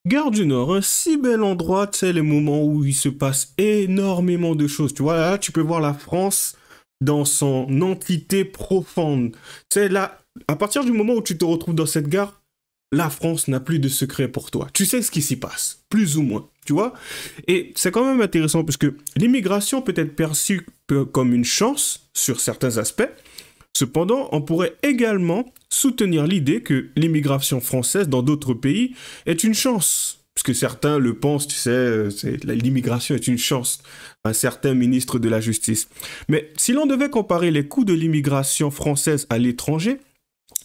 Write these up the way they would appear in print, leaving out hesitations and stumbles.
Gare du Nord, un si bel endroit, tu sais, les moments où il se passe énormément de choses. Tu vois, là, tu peux voir la France dans son entité profonde. Tu sais, là, à partir du moment où tu te retrouves dans cette gare, la France n'a plus de secret pour toi. Tu sais ce qui s'y passe, plus ou moins, tu vois. Et c'est quand même intéressant parce que l'immigration peut être perçue comme une chance sur certains aspects. Cependant, on pourrait également soutenir l'idée que l'immigration française dans d'autres pays est une chance. Parce que certains le pensent, tu sais, l'immigration est une chance. Un certain ministre de la Justice. Mais si l'on devait comparer les coûts de l'immigration française à l'étranger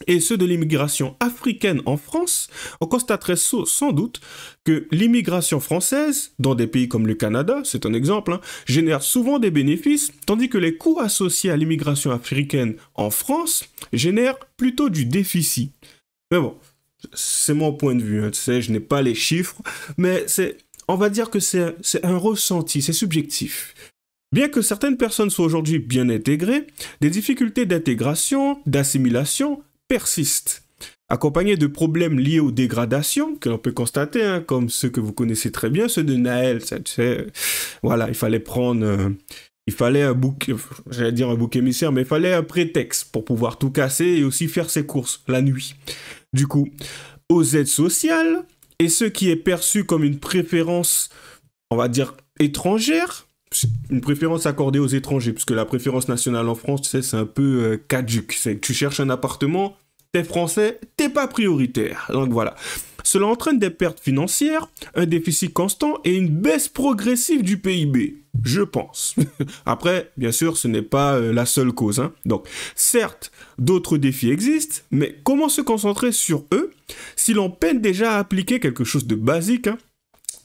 et ceux de l'immigration africaine en France, on constaterait sans doute que l'immigration française, dans des pays comme le Canada, c'est un exemple, hein, génère souvent des bénéfices, tandis que les coûts associés à l'immigration africaine en France génèrent plutôt du déficit. Mais bon, c'est mon point de vue, hein, tu sais, je n'ai pas les chiffres, mais on va dire que c'est un ressenti, c'est subjectif. Bien que certaines personnes soient aujourd'hui bien intégrées, des difficultés d'intégration, d'assimilation persistent, accompagnées de problèmes liés aux dégradations que l'on peut constater, hein, comme ceux que vous connaissez très bien, ceux de Naël, tu sais, voilà, il fallait un bouc, j'allais dire un bouc émissaire, mais il fallait un prétexte pour pouvoir tout casser et aussi faire ses courses la nuit. Du coup, aux aides sociales, et ce qui est perçu comme une préférence, on va dire, étrangère, une préférence accordée aux étrangers, puisque la préférence nationale en France, tu sais, c'est un peu caduc. C'est que tu cherches un appartement, t'es français, t'es pas prioritaire. Donc voilà. Cela entraîne des pertes financières, un déficit constant et une baisse progressive du PIB, je pense. Après, bien sûr, ce n'est pas la seule cause, hein. Donc, certes, d'autres défis existent, mais comment se concentrer sur eux si l'on peine déjà à appliquer quelque chose de basique, hein,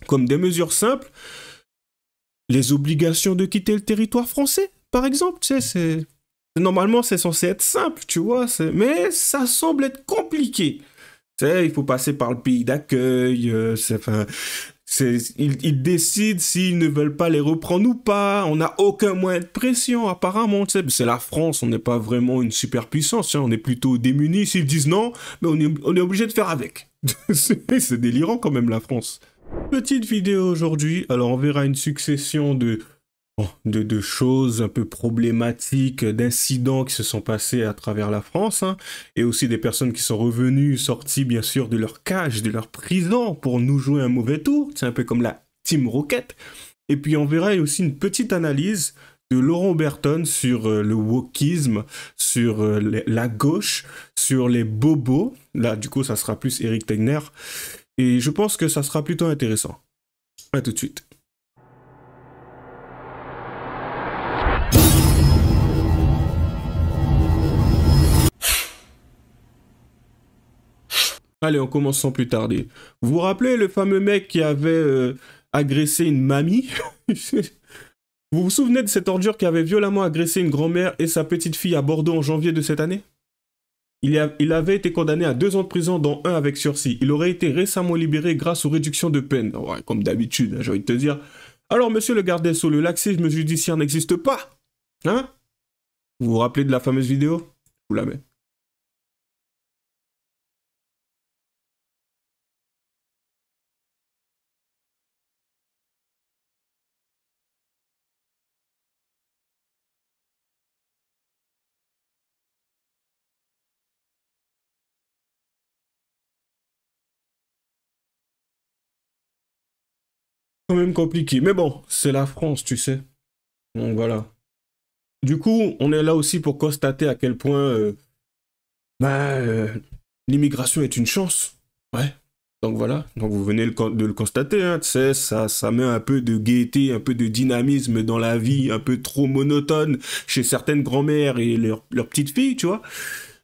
comme des mesures simples? Les obligations de quitter le territoire français, par exemple, tu sais, normalement c'est censé être simple, tu vois, mais ça semble être compliqué. Tu sais, il faut passer par le pays d'accueil, ils décident s'ils ne veulent pas les reprendre ou pas, on n'a aucun moyen de pression apparemment, tu sais, c'est la France, on n'est pas vraiment une superpuissance, tu sais, on est plutôt démunis, s'ils disent non, mais on est obligé de faire avec. C'est délirant quand même la France. Petite vidéo aujourd'hui, alors on verra une succession de choses un peu problématiques, d'incidents qui se sont passés à travers la France, hein, et aussi des personnes qui sont revenues, sorties bien sûr de leur cage, de leur prison pour nous jouer un mauvais tour, c'est un peu comme la Team Rocket. Et puis on verra aussi une petite analyse de Laurent Berton sur le wokisme, sur la gauche, sur les bobos. Là du coup ça sera plus Éric Tegner. Et je pense que ça sera plutôt intéressant. À tout de suite. Allez, on commence sans plus tarder. Vous vous rappelez le fameux mec qui avait agressé une mamie? Vous vous souvenez de cette ordure qui avait violemment agressé une grand-mère et sa petite fille à Bordeaux en janvier de cette année? Il avait été condamné à 2 ans de prison, dont 1 avec sursis. Il aurait été récemment libéré grâce aux réductions de peine. Ouais, comme d'habitude, j'ai envie de te dire. Alors, monsieur le garde des Sceaux, le laxisme judiciaire n'existe pas. Hein? Vous vous rappelez de la fameuse vidéo? Je vous la mets. Quand même compliqué. Mais bon, c'est la France, tu sais. Donc voilà. Du coup, on est là aussi pour constater à quel point l'immigration est une chance. Ouais. Donc voilà. Donc vous venez de le constater, hein. Tu sais, ça met un peu de gaieté, un peu de dynamisme dans la vie, un peu trop monotone chez certaines grand-mères et leurs petites filles, tu vois.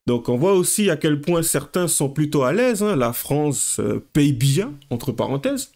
Donc on voit aussi à quel point certains sont plutôt à l'aise, hein. La France paye bien, entre parenthèses.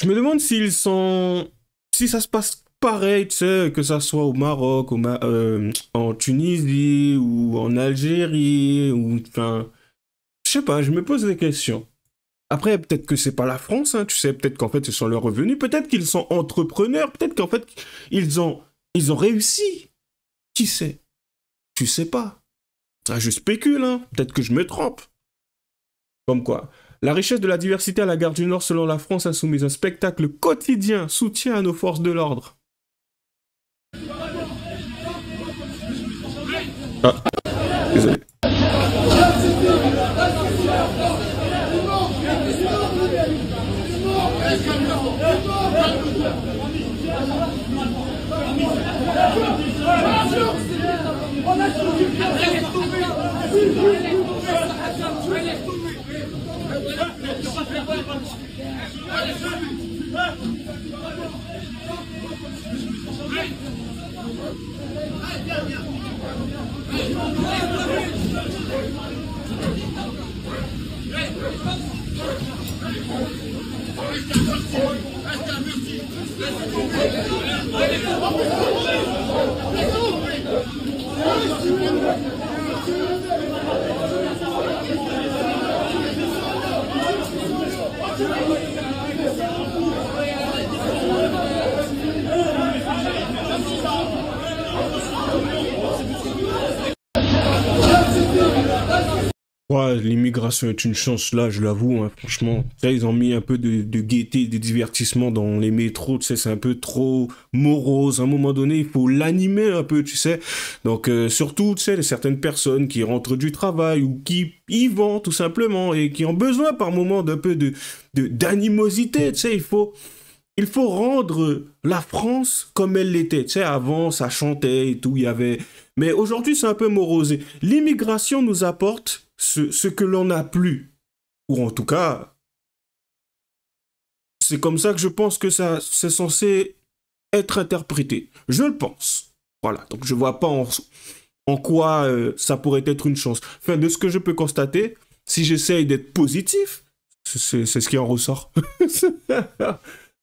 Je me demande si ça se passe pareil, tu sais, que ça soit au Maroc, en Tunisie ou en Algérie, ou enfin, je sais pas, je me pose des questions. Après, peut-être que c'est pas la France, hein, tu sais, peut-être qu'en fait ce sont leurs revenus, peut-être qu'ils sont entrepreneurs, peut-être qu'en fait ils ont réussi. Qui sait? Tu sais pas. Ah, je spécule, hein, peut-être que je me trompe. Comme quoi. La richesse de la diversité à la gare du Nord, selon la France Insoumise, un spectacle quotidien, soutien à nos forces de l'ordre. Ah, désolé. Ouais, l'immigration est une chance, là, je l'avoue, hein, franchement. Là, ils ont mis un peu de gaieté, de divertissement dans les métros, tu sais, c'est un peu trop morose. À un moment donné, il faut l'animer un peu, tu sais. Donc, surtout, tu sais, certaines personnes qui rentrent du travail ou qui y vont, tout simplement, et qui ont besoin par moment d'un peu d'animosité, tu sais, il faut rendre la France comme elle l'était. Tu sais, avant, ça chantait et tout, il y avait... Mais aujourd'hui, c'est un peu morosé. L'immigration nous apporte ce que l'on n'a plus. Ou en tout cas, c'est comme ça que je pense que ça c'est censé être interprété. Je le pense. Voilà, donc je vois pas en quoi ça pourrait être une chance. Enfin, de ce que je peux constater, si j'essaye d'être positif, c'est ce qui en ressort.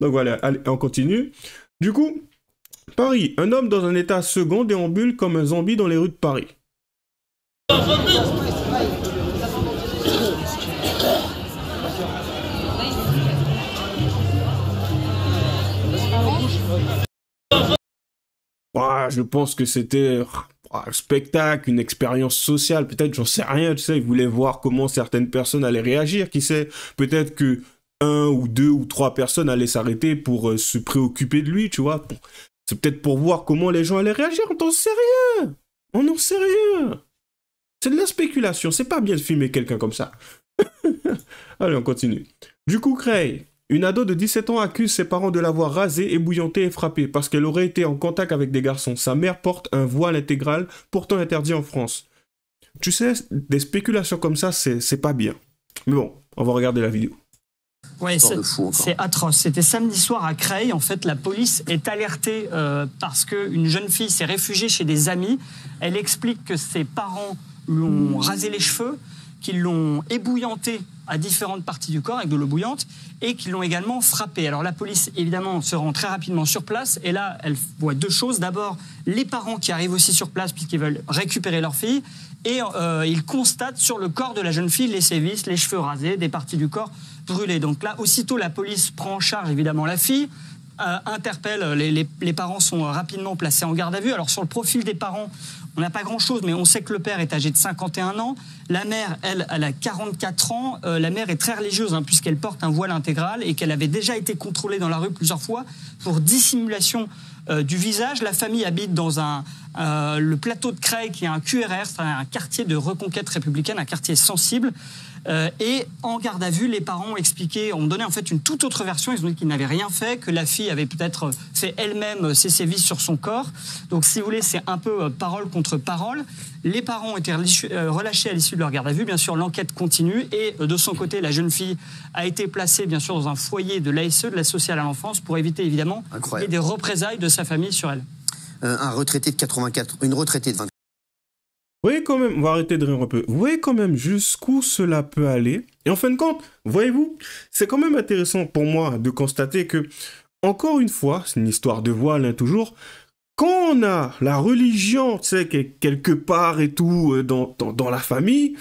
Donc voilà, allez, on continue. Du coup, Paris, un homme dans un état second déambule comme un zombie dans les rues de Paris. Ouais, je pense que c'était un spectacle, une expérience sociale, peut-être, j'en sais rien, tu sais, ils voulaient voir comment certaines personnes allaient réagir, qui sait, peut-être que un ou deux ou trois personnes allaient s'arrêter pour se préoccuper de lui, tu vois. Bon, c'est peut-être pour voir comment les gens allaient réagir, on n'en sait rien. On n'en sait rien. C'est de la spéculation, c'est pas bien de filmer quelqu'un comme ça. Allez, on continue. Du coup, Creil, une ado de 17 ans accuse ses parents de l'avoir rasée, ébouillantée et frappée parce qu'elle aurait été en contact avec des garçons. Sa mère porte un voile intégral, pourtant interdit en France. Tu sais, des spéculations comme ça, c'est pas bien. Mais bon, on va regarder la vidéo. Ouais, c'est atroce. C'était samedi soir à Creil. En fait, la police est alertée parce qu'une jeune fille s'est réfugiée chez des amis. Elle explique que ses parents lui ont rasé les cheveux, qu'ils l'ont ébouillantée à différentes parties du corps avec de l'eau bouillante et qu'ils l'ont également frappée. Alors la police, évidemment, se rend très rapidement sur place et là, elle voit deux choses. D'abord, les parents qui arrivent aussi sur place puisqu'ils veulent récupérer leur fille et ils constatent sur le corps de la jeune fille les sévices, les cheveux rasés, des parties du corps brûlées. Donc là, aussitôt, la police prend en charge évidemment la fille, interpelle, les parents sont rapidement placés en garde à vue. Alors sur le profil des parents, on n'a pas grand-chose, mais on sait que le père est âgé de 51 ans. La mère, elle a 44 ans. La mère est très religieuse, hein, puisqu'elle porte un voile intégral et qu'elle avait déjà été contrôlée dans la rue plusieurs fois pour dissimulation du visage. La famille habite dans le plateau de Creil, qui est un QRR, c'est un quartier de reconquête républicaine, un quartier sensible. Et en garde à vue, les parents ont donné en fait une toute autre version. Ils ont dit qu'ils n'avaient rien fait, que la fille avait peut-être fait elle-même ses sévices sur son corps. Donc, si vous voulez, c'est un peu parole contre parole. Les parents ont été relâchés à l'issue de leur garde à vue. Bien sûr, l'enquête continue. Et de son côté, la jeune fille a été placée, bien sûr, dans un foyer de l'ASE, de l'aide sociale à l'enfance, pour éviter évidemment des représailles de sa famille sur elle. Un retraité de 84, une retraitée de 24 Vous voyez quand même, on va arrêter de rire un peu, vous voyez quand même jusqu'où cela peut aller. Et en fin de compte, voyez-vous, c'est quand même intéressant pour moi de constater que, encore une fois, c'est une histoire de voile, hein, toujours, quand on a la religion, tu sais, quelque part et tout, dans la famille,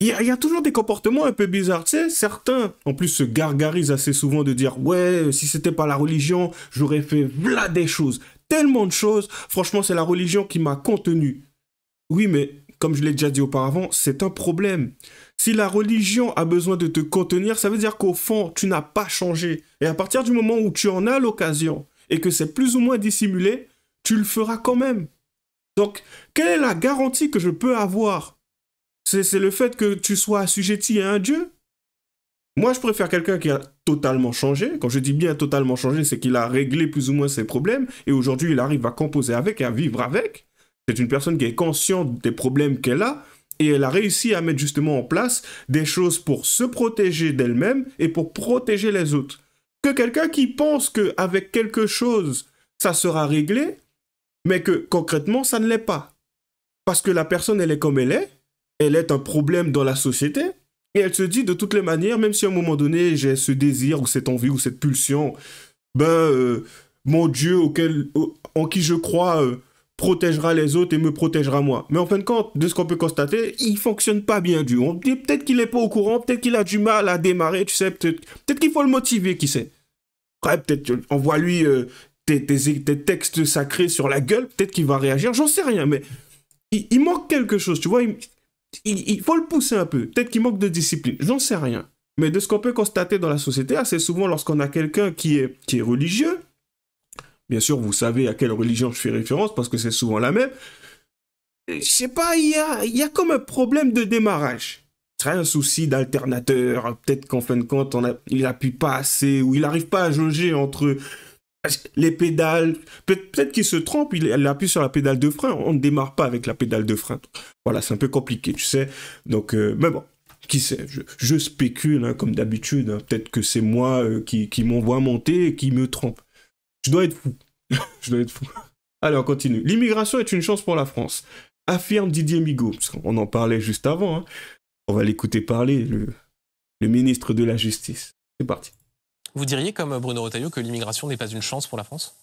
il y a toujours des comportements un peu bizarres, tu sais, certains, en plus, se gargarisent assez souvent de dire, ouais, si c'était pas la religion, j'aurais fait v'là des choses, tellement de choses, franchement, c'est la religion qui m'a contenu. Oui, mais comme je l'ai déjà dit auparavant, c'est un problème. Si la religion a besoin de te contenir, ça veut dire qu'au fond, tu n'as pas changé. Et à partir du moment où tu en as l'occasion et que c'est plus ou moins dissimulé, tu le feras quand même. Donc, quelle est la garantie que je peux avoir? C'est le fait que tu sois assujetti à un Dieu? Moi, je préfère quelqu'un qui a totalement changé. Quand je dis bien totalement changé, c'est qu'il a réglé plus ou moins ses problèmes et aujourd'hui, il arrive à composer avec et à vivre avec. C'est une personne qui est consciente des problèmes qu'elle a et elle a réussi à mettre justement en place des choses pour se protéger d'elle-même et pour protéger les autres. Que quelqu'un qui pense qu'avec quelque chose, ça sera réglé, mais que concrètement, ça ne l'est pas. Parce que la personne, elle est comme elle est un problème dans la société, et elle se dit de toutes les manières, même si à un moment donné, j'ai ce désir ou cette envie ou cette pulsion, mon Dieu en qui je crois protégera les autres et me protégera moi. Mais en fin de compte, de ce qu'on peut constater, il fonctionne pas bien Dieu. On dit peut-être qu'il est pas au courant, peut-être qu'il a du mal à démarrer, tu sais, peut-être qu'il faut le motiver, qui sait. Ouais, peut-être envoie-lui tes textes sacrés sur la gueule, peut-être qu'il va réagir, j'en sais rien, mais il manque quelque chose, tu vois, il faut le pousser un peu, peut-être qu'il manque de discipline, j'en sais rien. Mais de ce qu'on peut constater dans la société, assez souvent lorsqu'on a quelqu'un qui est religieux, bien sûr, vous savez à quelle religion je fais référence, parce que c'est souvent la même, je sais pas, il y a comme un problème de démarrage. C'est un souci d'alternateur, peut-être qu'en fin de compte, il appuie pas assez, ou il n'arrive pas à jauger entre les pédales, peut-être qu'il se trompe, il appuie sur la pédale de frein, on ne démarre pas avec la pédale de frein. Voilà, c'est un peu compliqué, tu sais. Donc, mais bon, qui sait, je spécule, hein, comme d'habitude, hein, peut-être que c'est moi qui m'envoie monter et qui me trompe. Je dois être fou. Je dois être fou. Allez, on continue. L'immigration est une chance pour la France, affirme Didier Migaud, parce qu'on en parlait juste avant, hein. On va l'écouter parler, le ministre de la Justice. C'est parti. Vous diriez, comme Bruno Retailleau, que l'immigration n'est pas une chance pour la France ?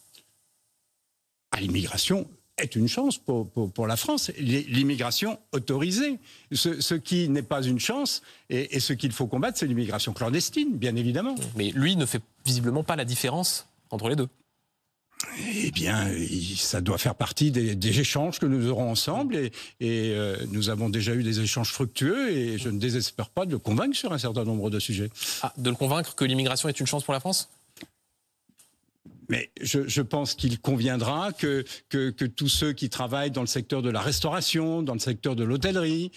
L'immigration est une chance pour la France. L'immigration autorisée. Ce qui n'est pas une chance et ce qu'il faut combattre, c'est l'immigration clandestine, bien évidemment. Mais lui ne fait visiblement pas la différence entre les deux. Eh bien, ça doit faire partie des échanges que nous aurons ensemble et nous avons déjà eu des échanges fructueux et je ne désespère pas de le convaincre sur un certain nombre de sujets. Ah, de le convaincre que l'immigration est une chance pour la France ? Mais je pense qu'il conviendra que tous ceux qui travaillent dans le secteur de la restauration, dans le secteur de l'hôtellerie,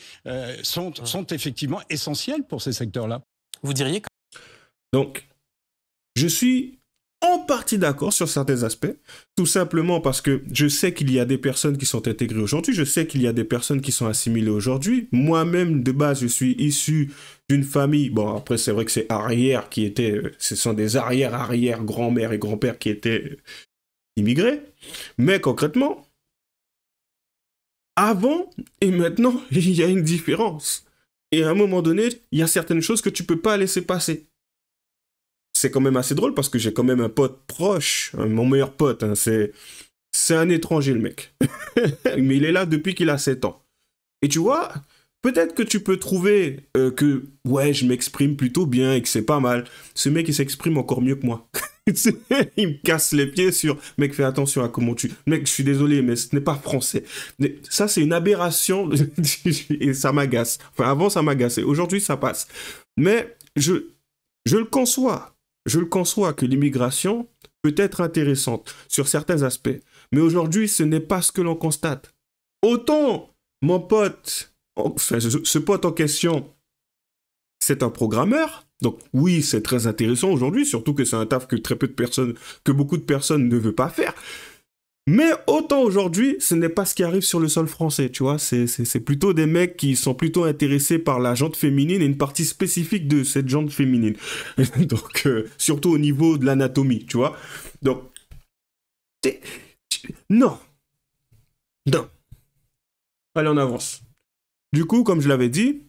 sont effectivement essentiels pour ces secteurs-là. Vous diriez que... Donc, je suis en partie d'accord sur certains aspects, tout simplement parce que je sais qu'il y a des personnes qui sont intégrées aujourd'hui, je sais qu'il y a des personnes qui sont assimilées aujourd'hui. Moi-même, de base, je suis issu d'une famille, bon, après, c'est vrai que c'est arrière qui étaient, ce sont des arrière-grand-mères et grands-pères qui étaient immigrés, mais concrètement, avant et maintenant, il y a une différence. Et à un moment donné, il y a certaines choses que tu peux pas laisser passer. C'est quand même assez drôle parce que j'ai quand même un pote proche, mon meilleur pote, hein, c'est un étranger le mec. Mais il est là depuis qu'il a 7 ans. Et tu vois, peut-être que tu peux trouver que, ouais, je m'exprime plutôt bien et que c'est pas mal. Ce mec, il s'exprime encore mieux que moi. Il me casse les pieds sur, mec, fais attention à comment tu... Mec, je suis désolé, mais ce n'est pas français. Mais ça, c'est une aberration et ça m'agace. Enfin, avant, ça m'agaçait. Aujourd'hui, ça passe. Mais je le conçois. Je le conçois que l'immigration peut être intéressante sur certains aspects. Mais aujourd'hui, ce n'est pas ce que l'on constate. Autant mon pote, enfin, ce pote en question, c'est un programmeur. Donc oui, c'est très intéressant aujourd'hui, surtout que c'est un taf que beaucoup de personnes ne veulent pas faire. Mais autant aujourd'hui, ce n'est pas ce qui arrive sur le sol français, tu vois. C'est plutôt des mecs qui sont plutôt intéressés par la jante féminine et une partie spécifique de cette jante féminine. Donc, surtout au niveau de l'anatomie, tu vois. Donc, non. Non. Allez, on avance. Du coup, comme je l'avais dit,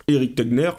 Éric Tegner,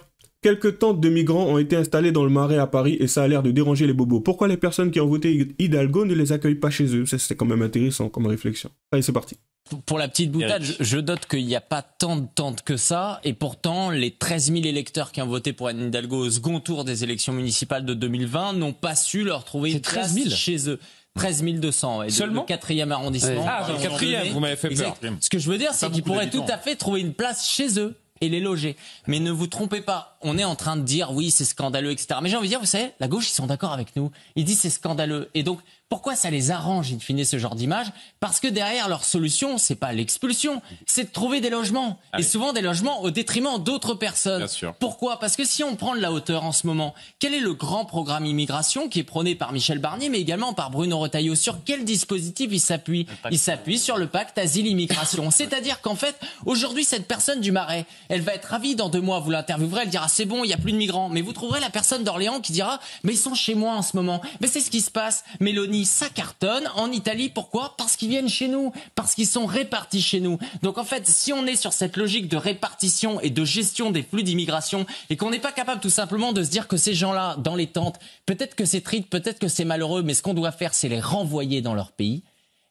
quelques tentes de migrants ont été installées dans le Marais à Paris et ça a l'air de déranger les bobos. Pourquoi les personnes qui ont voté Hidalgo ne les accueillent pas chez eux? C'est quand même intéressant comme réflexion. Allez, c'est parti. Pour la petite boutade, je note qu'il n'y a pas tant de tentes que ça, et pourtant, les 13 000 électeurs qui ont voté pour Anne Hidalgo au second tour des élections municipales de 2020 n'ont pas su leur trouver une place chez eux. 13 200, ouais, seulement le 4e arrondissement. Ah, le 4e, vous m'avez fait peur. Ce que je veux dire, c'est qu'ils pourraient tout à fait trouver une place chez eux et les loger. Mais ne vous trompez pas, on est en train de dire oui, c'est scandaleux, etc. Mais j'ai envie de dire, vous savez, la gauche, ils sont d'accord avec nous. Ils disent c'est scandaleux. Et donc, pourquoi ça les arrange, in fine, ce genre d'image? Parce que derrière leur solution, c'est pas l'expulsion, c'est de trouver des logements. Et souvent des logements au détriment d'autres personnes. Bien sûr. Pourquoi? Parce que si on prend de la hauteur en ce moment, quel est le grand programme immigration qui est prôné par Michel Barnier, mais également par Bruno Retailleau? Sur quel dispositif il s'appuie? Il s'appuie sur le pacte asile-immigration. C'est-à-dire qu'en fait, aujourd'hui, cette personne du Marais, elle va être ravie dans 2 mois, vous l'interviewerez, elle dira c'est bon, il n'y a plus de migrants. Mais vous trouverez la personne d'Orléans qui dira mais ils sont chez moi en ce moment. Mais c'est ce qui se passe. Mélanie, ça cartonne en Italie. Pourquoi? Parce qu'ils viennent chez nous, parce qu'ils sont répartis chez nous. Donc en fait, si on est sur cette logique de répartition et de gestion des flux d'immigration et qu'on n'est pas capable tout simplement de se dire que ces gens-là, dans les tentes, peut-être que c'est triste, peut-être que c'est malheureux, mais ce qu'on doit faire, c'est les renvoyer dans leur pays.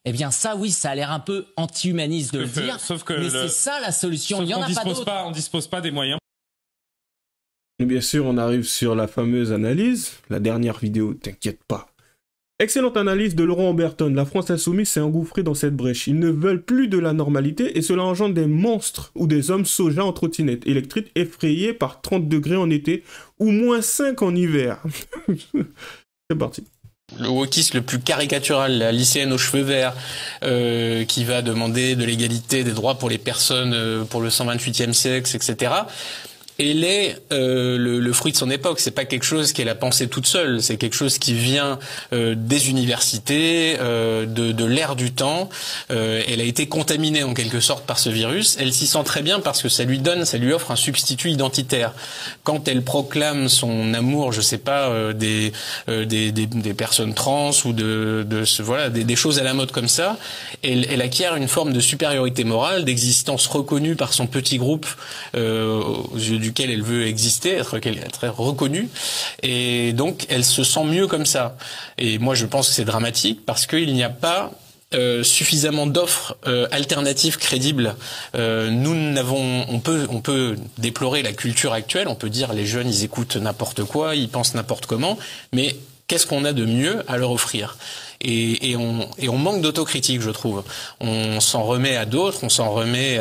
Eh bien ça, oui, ça a l'air un peu anti-humaniste de le dire, mais c'est ça la solution. Il y en a pas d'autre. On dispose pas des moyens. Et bien sûr, on arrive sur la fameuse analyse, la dernière vidéo, t'inquiète pas. Excellente analyse de Laurent Oberton. La France insoumise s'est engouffrée dans cette brèche. Ils ne veulent plus de la normalité et cela engendre des monstres ou des hommes soja en trottinette électrique effrayés par 30 degrés en été ou moins 5 en hiver. C'est parti. Le wokisme le plus caricatural, la lycéenne aux cheveux verts, qui va demander de l'égalité des droits pour les personnes pour le 128e siècle, etc. Elle est le fruit de son époque. C'est pas quelque chose qu'elle a pensé toute seule. C'est quelque chose qui vient des universités, de l'ère du temps. Elle a été contaminée en quelque sorte par ce virus. Elle s'y sent très bien parce que ça lui offre un substitut identitaire. Quand elle proclame son amour, je sais pas, des personnes trans ou des choses à la mode comme ça, elle acquiert une forme de supériorité morale, d'existence reconnue par son petit groupe aux yeux duquel elle veut exister, être reconnue, et donc elle se sent mieux comme ça. Et moi je pense que c'est dramatique parce qu'il n'y a pas suffisamment d'offres alternatives crédibles. On peut déplorer la culture actuelle, on peut dire les jeunes ils écoutent n'importe quoi, ils pensent n'importe comment, mais qu'est-ce qu'on a de mieux à leur offrir? Et on manque d'autocritique, je trouve. On s'en remet à d'autres, on s'en remet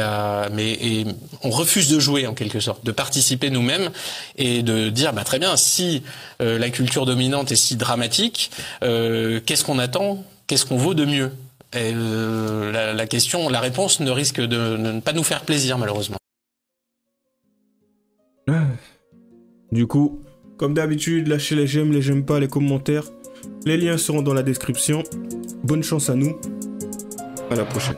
mais on refuse de jouer en quelque sorte, de participer nous-mêmes et de dire bah très bien, si la culture dominante est si dramatique, qu'est-ce qu'on attend, qu'est-ce qu'on vaut de mieux? Et la réponse ne risque de ne pas nous faire plaisir malheureusement. Du coup, comme d'habitude, lâchez les j'aime pas, les commentaires. Les liens seront dans la description. Bonne chance à nous. À la prochaine.